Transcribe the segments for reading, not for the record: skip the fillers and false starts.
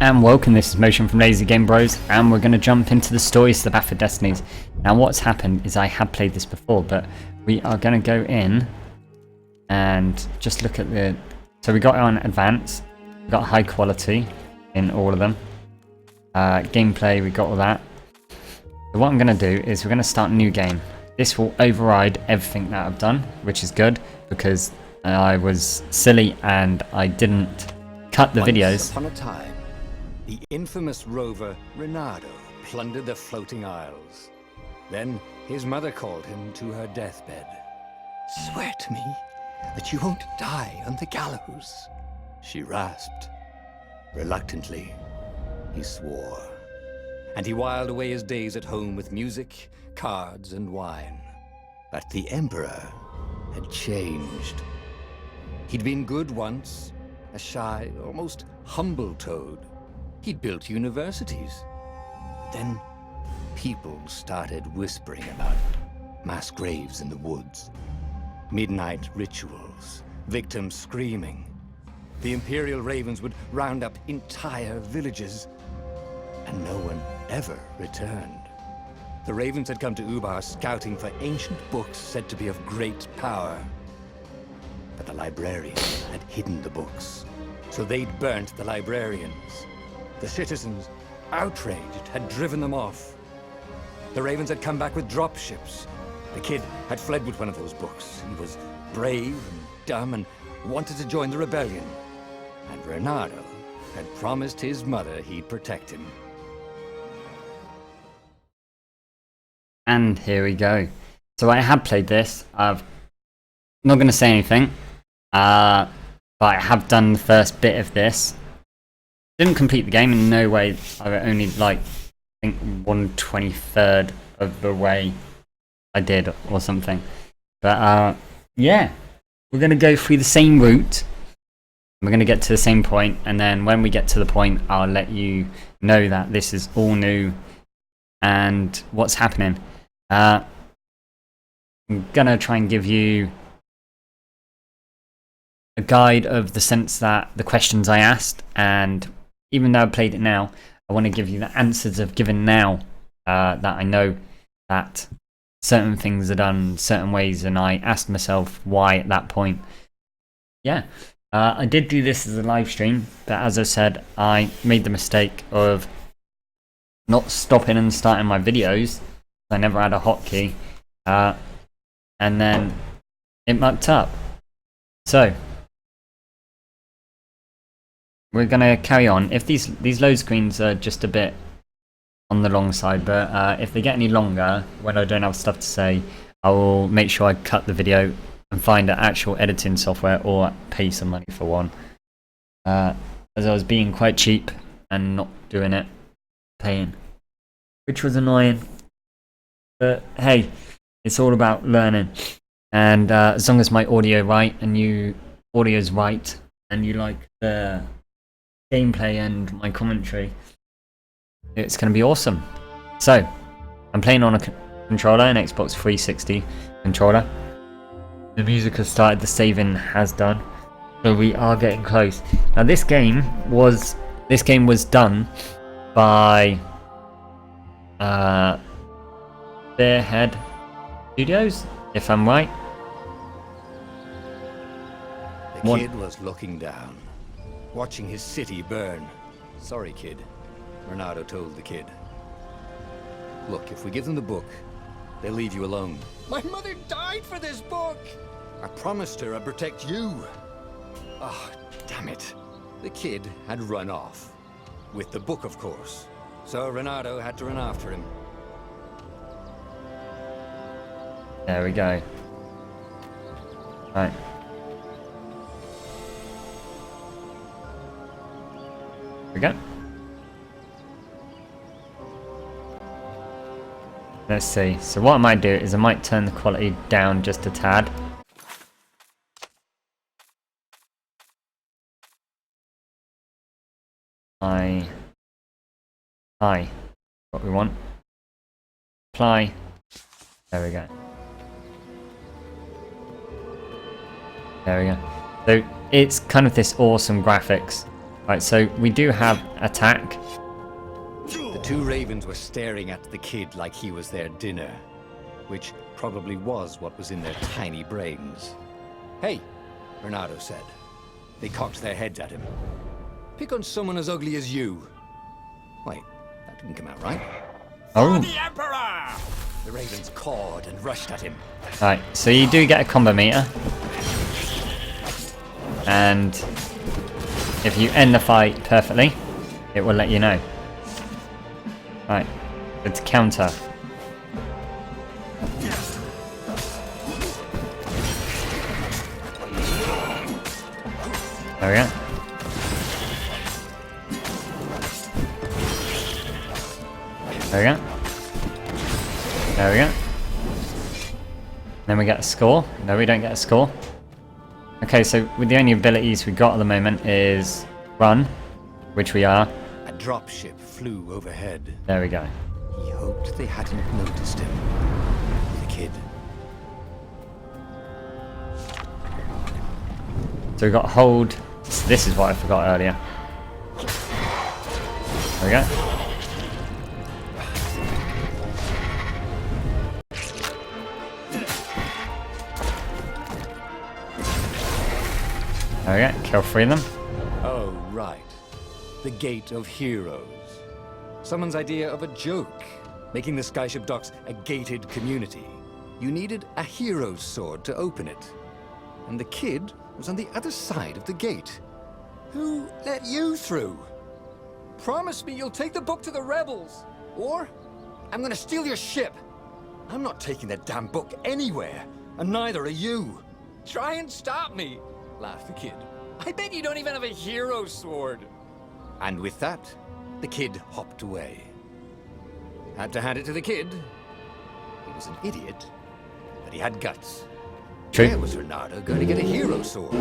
and welcome. This is Motion from Lazy Game Bros, and we're going to jump into the stories of the Path of Destinies. Now what's happened is I have played this before, but we are going to go in and just look at the... So we got it on advanced, we got high quality in all of them. Gameplay, we got all that. So what I'm going to do is we're going to start a new game. This will override everything that I've done, which is good, because I was silly and I didn't cut the videos. Once upon a time, the infamous rover Reynardo plundered the floating isles. Then his mother called him to her deathbed. "Swear to me that you won't die on the gallows," she rasped. Reluctantly, he swore. And he whiled away his days at home with music, cards, and wine. But the Emperor had changed. He'd been good once, a shy, almost humble toad. He'd built universities. Then people started whispering about mass graves in the woods, midnight rituals, victims screaming. The Imperial Ravens would round up entire villages, and no one ever returned. The Ravens had come to Ubar scouting for ancient books said to be of great power. But the librarians had hidden the books, so they'd burnt the librarians. The citizens, outraged, had driven them off. The Ravens had come back with dropships. The kid had fled with one of those books. He was brave and dumb and wanted to join the rebellion. And Reynardo had promised his mother he'd protect him. And here we go. So I have played this. I'm not going to say anything. But I have done the first bit of this. Didn't complete the game in no way. I only I think 1/23 of the way I did or something. But yeah, we're going to go through the same route. We're going to get to the same point, and then when we get to the point, I'll let you know that this is all new and what's happening. I'm going to try and give you a guide of the sense that the questions I asked, and even though I've played it now, I want to give you the answers I've given now, that I know that certain things are done certain ways, and I asked myself why at that point. Yeah, I did do this as a live stream, but as I said, I made the mistake of not stopping and starting my videos. I never had a hotkey, and then it mucked up. So we're gonna carry on. If these load screens are just a bit on the long side, but if they get any longer when I don't have stuff to say, I will make sure I cut the video and find an actual editing software or pay some money for one. As I was being quite cheap and not doing it, paying, which was annoying. But hey, it's all about learning. And as long as my audio's right and you like the gameplay and my commentary, it's going to be awesome. So I'm playing on a controller, an Xbox 360 controller. The music has started, the saving has done, so we are getting close. Now this game was done by Spearhead Studios, if I'm right. The kid was looking down, watching his city burn. "Sorry, kid," Reynardo told the kid. "Look, if we give them the book, they'll leave you alone." "My mother died for this book!" "I promised her I'd protect you." "Ah, damn it." The kid had run off. With the book, of course. So Reynardo had to run after him. There we go. Right. There we go. Let's see. So what I might do is I might turn the quality down just a tad. Apply. What we want. Apply. There we go. There we go. So it's kind of this awesome graphics. Right, so we do have attack. The two ravens were staring at the kid like he was their dinner, which probably was what was in their tiny brains. Hey, Reynardo said. They cocked their heads at him. Pick on someone as ugly as you. Wait, that didn't come out right. Oh. For the Emperor! The ravens cawed and rushed at him. Right, so you do get a combo meter. And if you end the fight perfectly, it will let you know. Right, it's counter. There we go. There we go. There we go. Then we get a score. No, we don't get a score. Okay, so with the only abilities we got at the moment is run, which we are. A dropship flew overhead. There we go. He hoped they hadn't noticed him. The kid. So we got hold. This is what I forgot earlier. There we go. There we go. Kill 3 of them. Oh, right. The Gate of Heroes. Someone's idea of a joke. Making the Skyship docks a gated community. You needed a hero's sword to open it. And the kid was on the other side of the gate. Who let you through? Promise me you'll take the book to the rebels. Or I'm gonna steal your ship. I'm not taking that damn book anywhere. And neither are you. Try and stop me, laughed the kid. I bet you don't even have a hero sword. And with that, the kid hopped away. Had to hand it to the kid. He was an idiot, but he had guts. True. Where was Reynardo going to get a hero sword?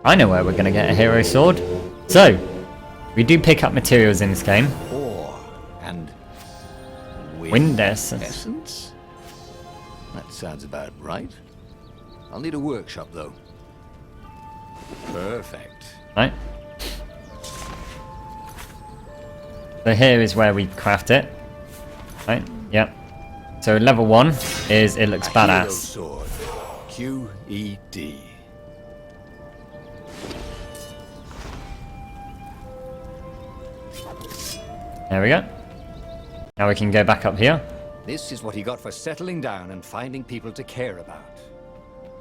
I know where we're going to get a hero sword. So, we do pick up materials in this game. Ore and Wind essence. essence? That sounds about right. I'll need a workshop, though. Perfect. Right. So here is where we craft it. Right, yep. So level 1 is it looks A hero badass. sword. QED. There we go. Now we can go back up here. This is what he got for settling down and finding people to care about.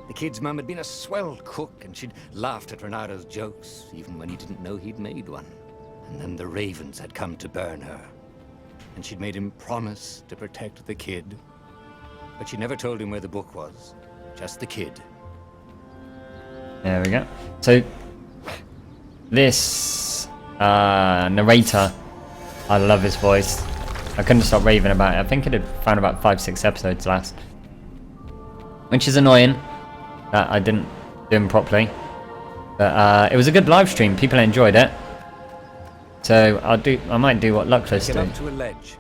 The kid's mum had been a swell cook, and she'd laughed at Reynardo's jokes, even when he didn't know he'd made one. And then the ravens had come to burn her. And she'd made him promise to protect the kid. But she never told him where the book was. Just the kid. There we go. So this narrator, I love his voice. I couldn't stop raving about it. I think it had found about 5-6 episodes last, which is annoying that I didn't do him properly. But it was a good live stream. People enjoyed it. So I might do what Luckless Came do. up to a ledge.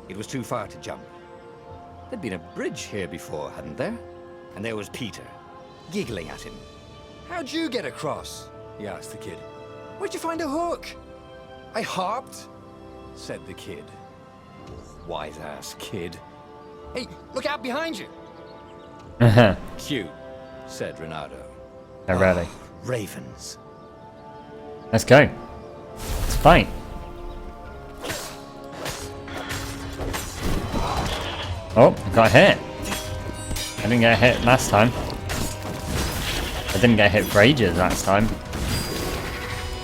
It was too far to jump. There'd been a bridge here before, hadn't there? And there was Peter, giggling at him. How'd you get across? He asked the kid. Where'd you find a hook? I hopped, said the kid. White-ass kid. Hey, look out behind you. Cute, said Reynardo. Oh, really? Ravens. Let's go. Let's fight. Oh, I got hit. I didn't get hit last time. I didn't get hit for ages last time.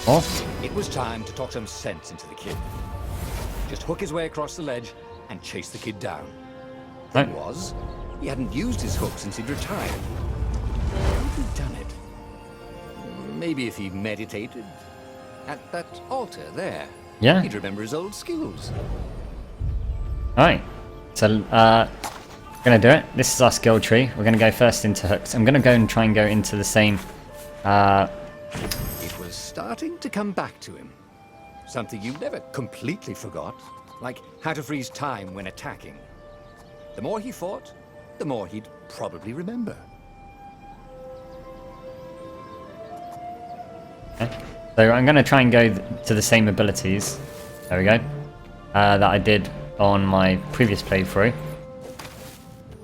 Oh, It was time to talk some sense into the kid. Just hook his way across the ledge and chase the kid down. right. Thing was, he hadn't used his hook since he'd retired. How had he done it? Maybe if he meditated at that altar there. Yeah. He'd remember his old skills. Alright. So, we're gonna do it. This is our skill tree. We're gonna go first into hooks. I'm gonna go and try and go into the same, It was starting to come back to him. Something you never completely forgot, like how to freeze time when attacking. The more he fought, the more he'd probably remember. okay. So So I'm going to try and go to the same abilities. There we go. That I did on my previous playthrough.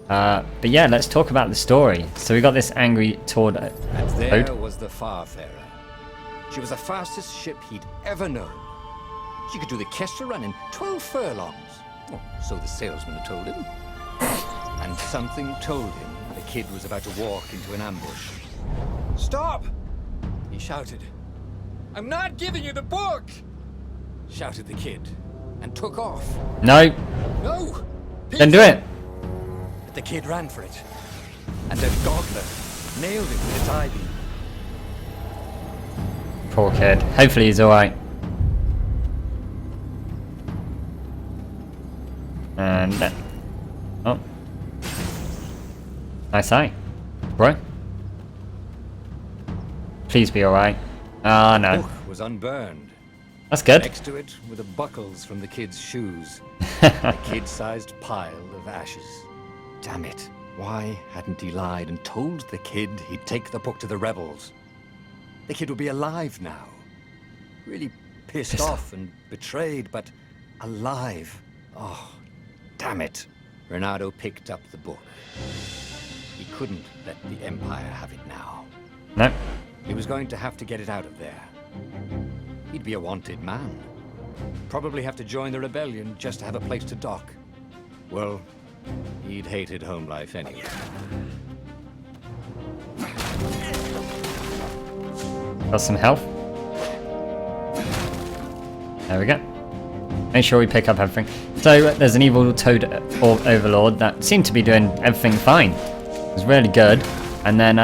But yeah, let's talk about the story. So we got this angry Toad. And there was the Farfarer. She was the fastest ship he'd ever known. She could do the Kestra run in 12 furlongs. Oh, so the salesman had told him. And something told him the kid was about to walk into an ambush. "Stop!" he shouted. "I'm not giving you the book!" shouted the kid, and took off. No, No! don't do it. But the kid ran for it, and a goggler nailed it with its eye beam. Poor kid. Hopefully he's alright. And then... Oh. Nice eye. Bro. Please be alright. Ah, The no. book was unburned. That's good. Next to it were the buckles from the kid's shoes. A kid-sized pile of ashes. Damn it. Why hadn't he lied and told the kid he'd take the book to the rebels? The kid would be alive now. Really pissed off and betrayed, but alive. Oh, damn it. Reynardo picked up the book. He couldn't let the Empire have it now. No. He was going to have to get it out of there. He'd be a wanted man. Probably have to join the rebellion just to have a place to dock. Well, he'd hated home life anyway. Got some health. There we go. Make sure we pick up everything. So there's an evil toad overlord that seemed to be doing everything fine. It was really good. And then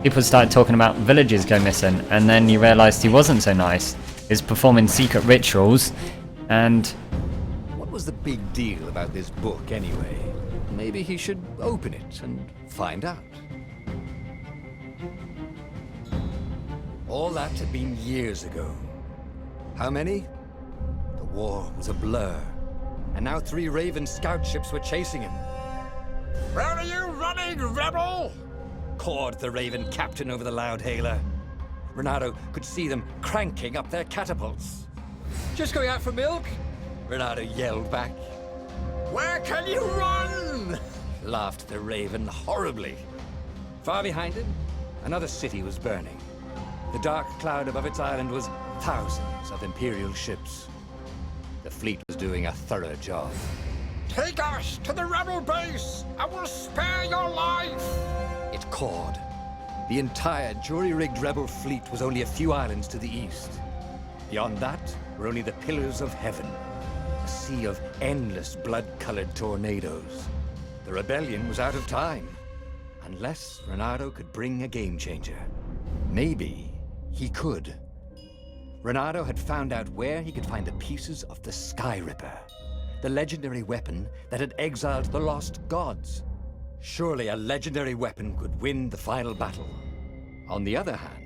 people started talking about villages go missing. And then you realised he wasn't so nice. He's performing secret rituals. And What was the big deal about this book anyway? Maybe he should open it and find out. All that had been years ago. How many? The war was a blur. And now 3 Raven scout ships were chasing him. "Where are you running, rebel?" cawed the Raven captain over the loudhailer. Reynardo could see them cranking up their catapults. "Just going out for milk?" Reynardo yelled back. "Where can you run?" laughed the Raven horribly. Far behind him, another city was burning. The dark cloud above its island was thousands of Imperial ships. The fleet was doing a thorough job. "Take us to the rebel base! I will spare your life!" it cawed. The entire jury-rigged rebel fleet was only a few islands to the east. Beyond that were only the pillars of heaven, a sea of endless blood-colored tornadoes. The rebellion was out of time, unless Reynardo could bring a game-changer. Maybe he could. Reynardo had found out where he could find the pieces of the Sky Ripper, the legendary weapon that had exiled the lost gods. Surely a legendary weapon could win the final battle. On the other hand,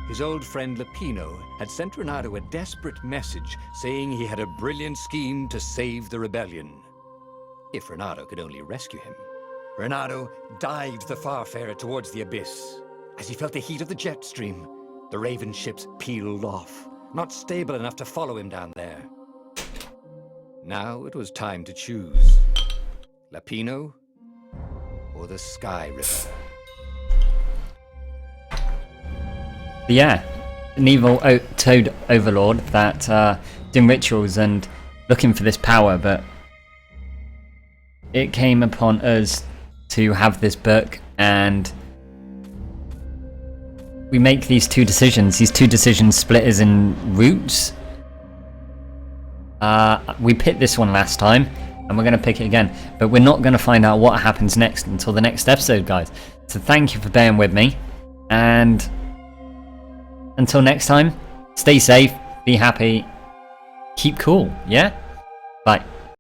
his old friend Lapino had sent Reynardo a desperate message saying he had a brilliant scheme to save the rebellion. If Reynardo could only rescue him. Reynardo dived the Farfarer towards the abyss. As he felt the heat of the jet stream, the Raven ships peeled off, not stable enough to follow him down there. Now it was time to choose. Lapino or the Sky Ripper. yeah, an evil toad overlord that doing rituals and looking for this power, but it came upon us to have this book, and we make these 2 decisions. These 2 decisions split us in routes. We picked this one last time, and we're going to pick it again, but we're not going to find out what happens next until the next episode, guys. So thank you for bearing with me, and until next time, stay safe, be happy, keep cool, yeah? Bye.